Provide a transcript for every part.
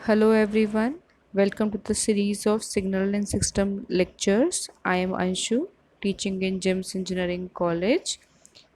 Hello everyone, welcome to the series of Signal and System lectures. I am Anshu, teaching in GEMS Engineering College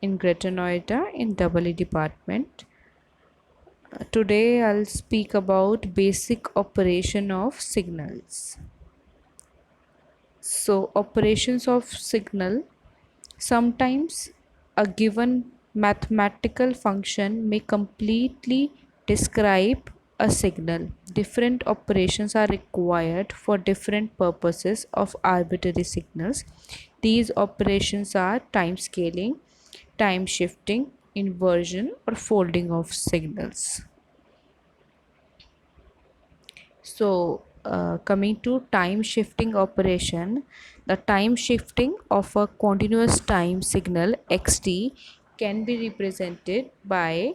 in Greater Noida in EE department. Today I'll speak about basic operation of signals. So operations of signal. Sometimes a given mathematical function may completely describe a signal. Different operations are required for different purposes of arbitrary signals. These operations are time scaling, time shifting, inversion, or folding of signals. Coming to time shifting operation, the time shifting of a continuous time signal xt can be represented by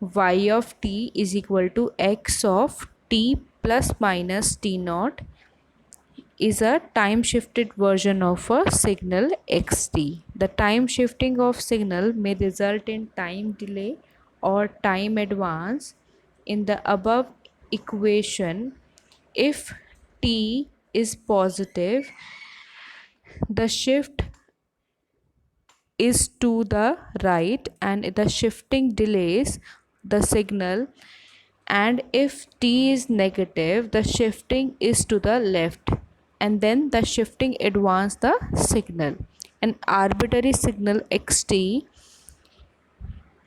y of t is equal to x of t plus minus t naught is a time shifted version of a signal xt. The time shifting of signal may result in time delay or time advance in the above equation. If t is positive, the shift is to the right and the shifting delays the signal, and if t is negative, the shifting is to the left and then the shifting advance the signal. An arbitrary signal xt,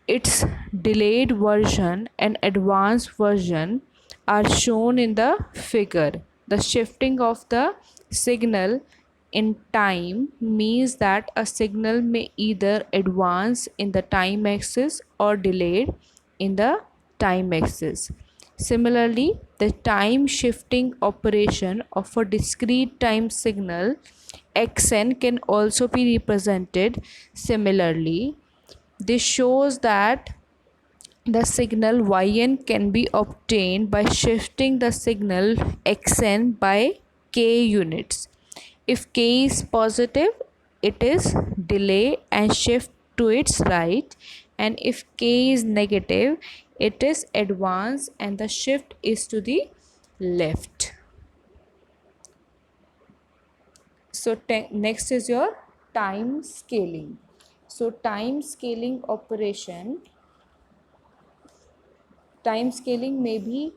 its delayed version and advanced version are shown in the figure. The shifting of the signal in time means that a signal may either advance in the time axis or delayed in the time axis. Similarly, the time shifting operation of a discrete time signal xn can also be represented similarly. This shows that the signal yn can be obtained by shifting the signal xn by k units. If k is positive, it is delay and shift to its right, and if k is negative, it is advance and the shift is to the left. Next is your time scaling. So time scaling may be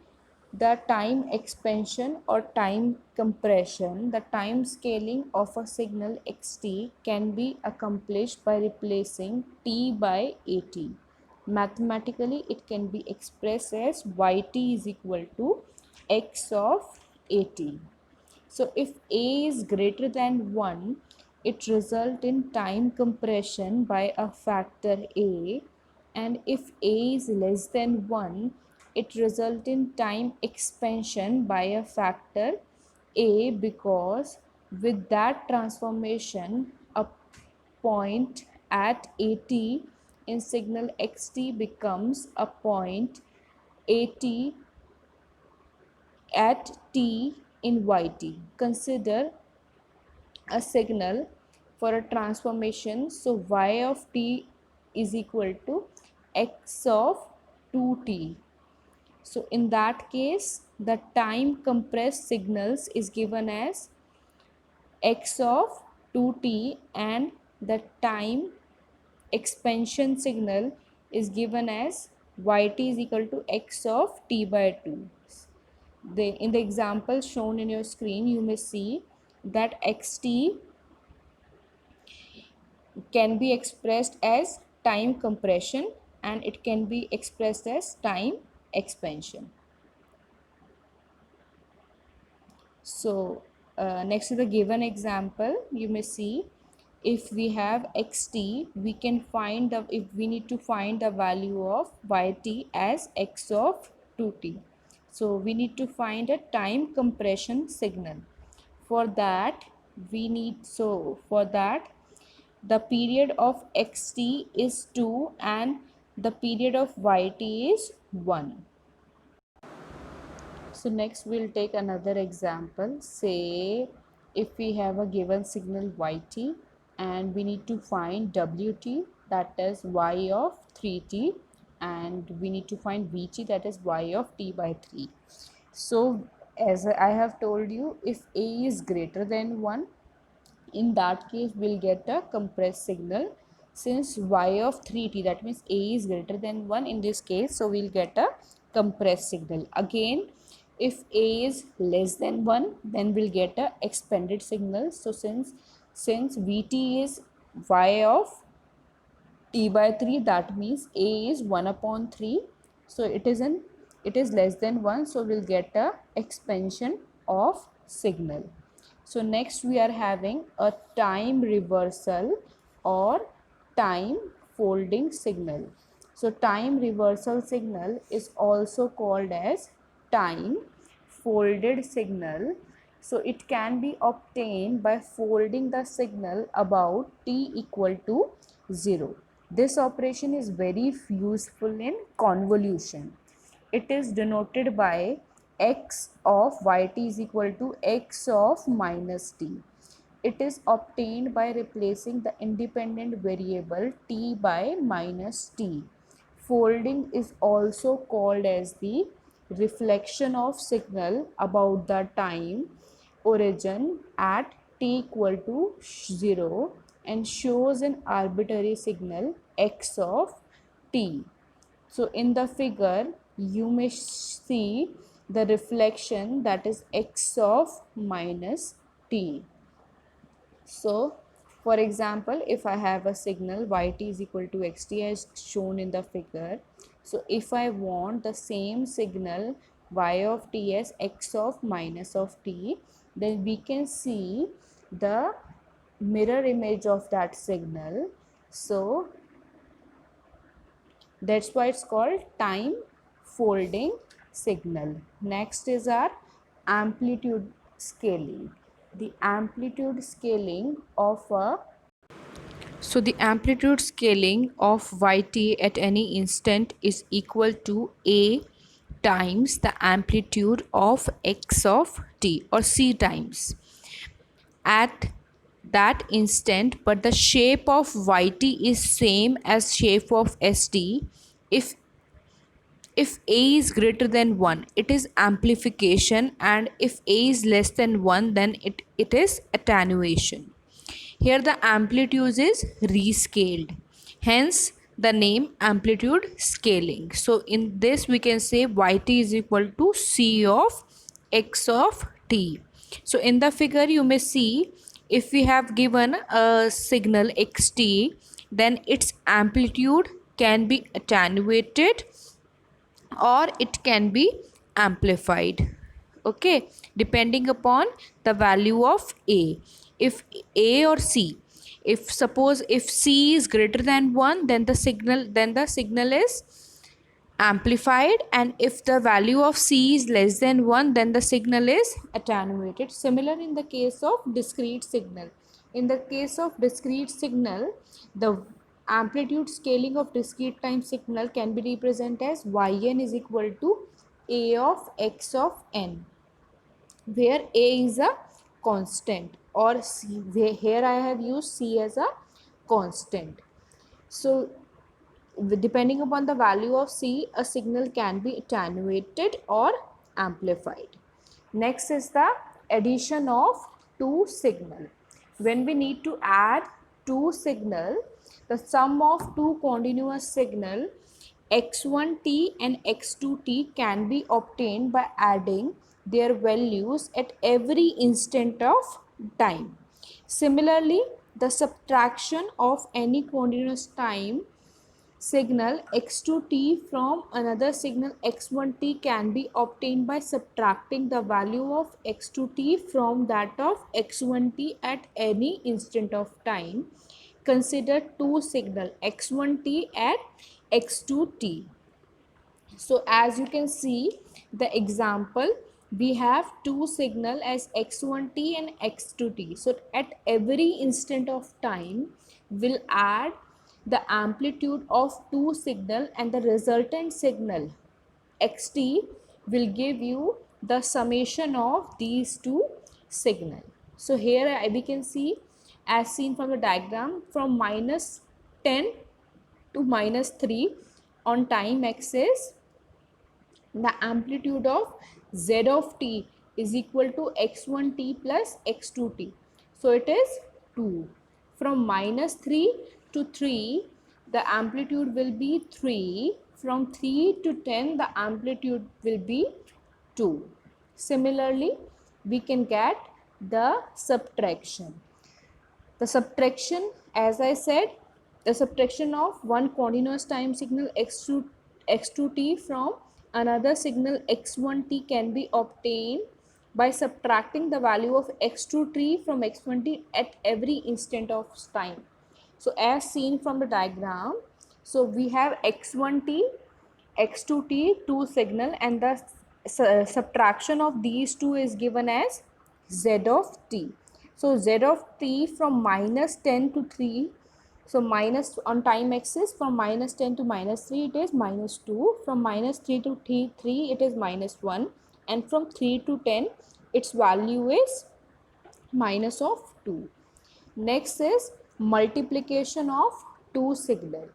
the time expansion or time compression. The time scaling of a signal xt can be accomplished by replacing t by at. Mathematically, it can be expressed as yt is equal to x of at. So if a is greater than 1, it results in time compression by a factor a, and if a is less than 1, it results in time expansion by a factor a, because with that transformation a point at at in signal xt becomes a point at t in yt. Consider a signal for a transformation. So y of t is equal to x of 2t. So in that case, the time compressed signals is given as x of 2t, and the time expansion signal is given as yt is equal to x of t by 2. In the example shown in your screen, you may see that xt can be expressed as time compression and it can be expressed as time expansion. So next to the given example, you may see if we have xt, we can find the, if we need to find the value of yt as x of 2t. So we need to find a time compression signal. For that the period of xt is 2 and the period of yt is 1. So next we'll take another example. Say if we have a given signal yt and we need to find wt, that is y of 3t, and we need to find vt, that is y of t by 3. So as I have told you, if a is greater than 1, in that case we'll get a compressed signal. Since y of 3t, that means a is greater than 1 in this case, so we'll get a compressed signal. Again, if a is less than 1, then we'll get a expanded signal. So since vt is y of t by 3, that means a is 1 upon 3, so it is less than 1, so we'll get a expansion of signal. So next we are having a time reversal or time folding signal. So time reversal signal is also called as time folded signal. So it can be obtained by folding the signal about t equal to 0. This operation is very useful in convolution. It is denoted by x of yt is equal to x of minus t. It is obtained by replacing the independent variable t by minus t. Folding is also called as the reflection of signal about the time origin at t equal to 0 and shows an arbitrary signal x of t. So in the figure you may see the reflection, that is x of minus t. So for example, if I have a signal yt is equal to xt as shown in the figure, so if I want the same signal y of t as x of minus of t, then we can see the mirror image of that signal. So that's why it's called time folding signal. Next is our amplitude scaling. The amplitude scaling of a So the amplitude scaling of yt at any instant is equal to a times the amplitude of x of t, or c times at that instant, but the shape of yt is same as shape of st. If a is greater than 1, it is amplification, and if a is less than 1, then it is attenuation. Here the amplitude is rescaled, hence the name amplitude scaling. So in this we can say yt is equal to c of x of t. So in the figure you may see, if we have given a signal xt, then its amplitude can be attenuated or it can be amplified, okay, depending upon the value of a. If a or c, if suppose if c is greater than 1, then the signal is amplified, and if the value of c is less than 1, then the signal is attenuated. Similar in the case of discrete signal. In the case of discrete signal, the amplitude scaling of discrete time signal can be represented as yn is equal to a of x of n, where a is a constant, or c, where here I have used c as a constant. So depending upon the value of c, a signal can be attenuated or amplified. Next is the addition of two signal. When we need to add two signal, the sum of two continuous signal x1t and x2t can be obtained by adding their values at every instant of time. Similarly, the subtraction of any continuous time signal x2t from another signal x1t can be obtained by subtracting the value of x2t from that of x1t at any instant of time. Consider two signal x1t at x2t. So as you can see the example, we have two signal as x1t and x2t. So at every instant of time we'll add the amplitude of two signal, and the resultant signal xt will give you the summation of these two signal. So here we can see, as seen from the diagram, from minus 10 to minus 3 on time axis, the amplitude of z of t is equal to x1t plus x2t. So it is 2. From minus 3 to 3, the amplitude will be 3. From 3 to 10, the amplitude will be 2. Similarly, we can get the subtraction. The subtraction, as I said, the subtraction of one continuous time signal x2t from another signal x1t can be obtained by subtracting the value of x2t from x1t at every instant of time. So as seen from the diagram, so we have x1t, x2t, two signal, and the subtraction of these two is given as z of t. So z of t from minus 10 to 3, so minus on time axis from minus 10 to minus 3 it is minus 2, from minus 3 to 3 it is minus 1, and from 3 to 10 its value is minus of 2. Next is multiplication of two signals.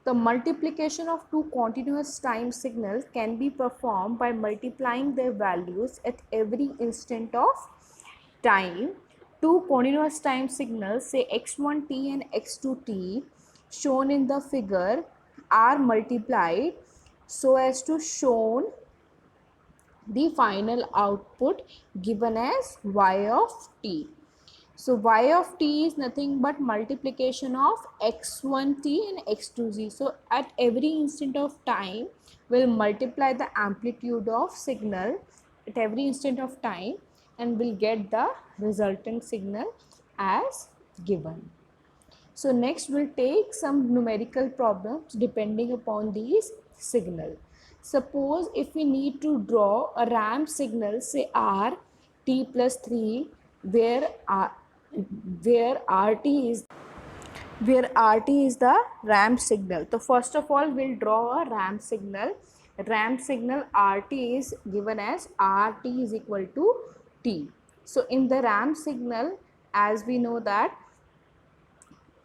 The multiplication of two continuous time signals can be performed by multiplying their values at every instant of time. Two continuous time signals, say x1t and x2t, shown in the figure, are multiplied so as to shown the final output given as y of t. So y of t is nothing but multiplication of x1t and x2t. So at every instant of time, we'll multiply the amplitude of signal at every instant of time and we'll get the resultant signal as given. So next we'll take some numerical problems depending upon these signal. Suppose if we need to draw a ramp signal, say r t plus 3, where where rt is the ramp signal. So first of all we'll draw a ramp signal. Ramp signal rt is given as rt is equal to t. So in the ramp signal, as we know that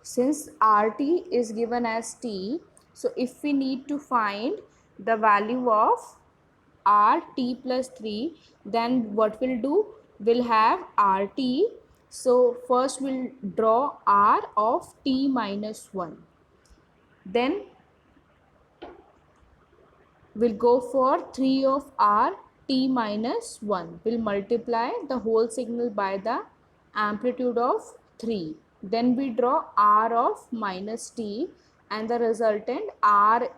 since rt is given as t, so if we need to find the value of rt plus 3, then what we'll do, we'll have rt. So first we'll draw r of t minus 1, then we'll go for 3 of r t minus 1. We'll multiply the whole signal by the amplitude of 3. Then we draw r of minus t and the resultant r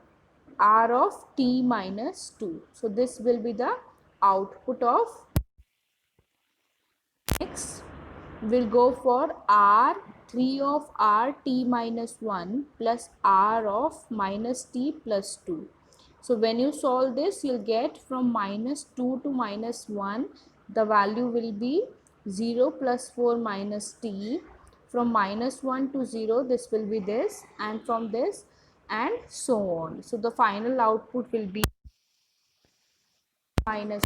of t minus 2. So this will be the output of. Next we'll go for r 3 of r t minus 1 plus r of minus t plus 2. So when you solve this, you'll get from minus 2 to minus 1, the value will be 0 plus 4 minus t. From minus 1 to 0, this will be this, and from this and so on. So the final output will be minus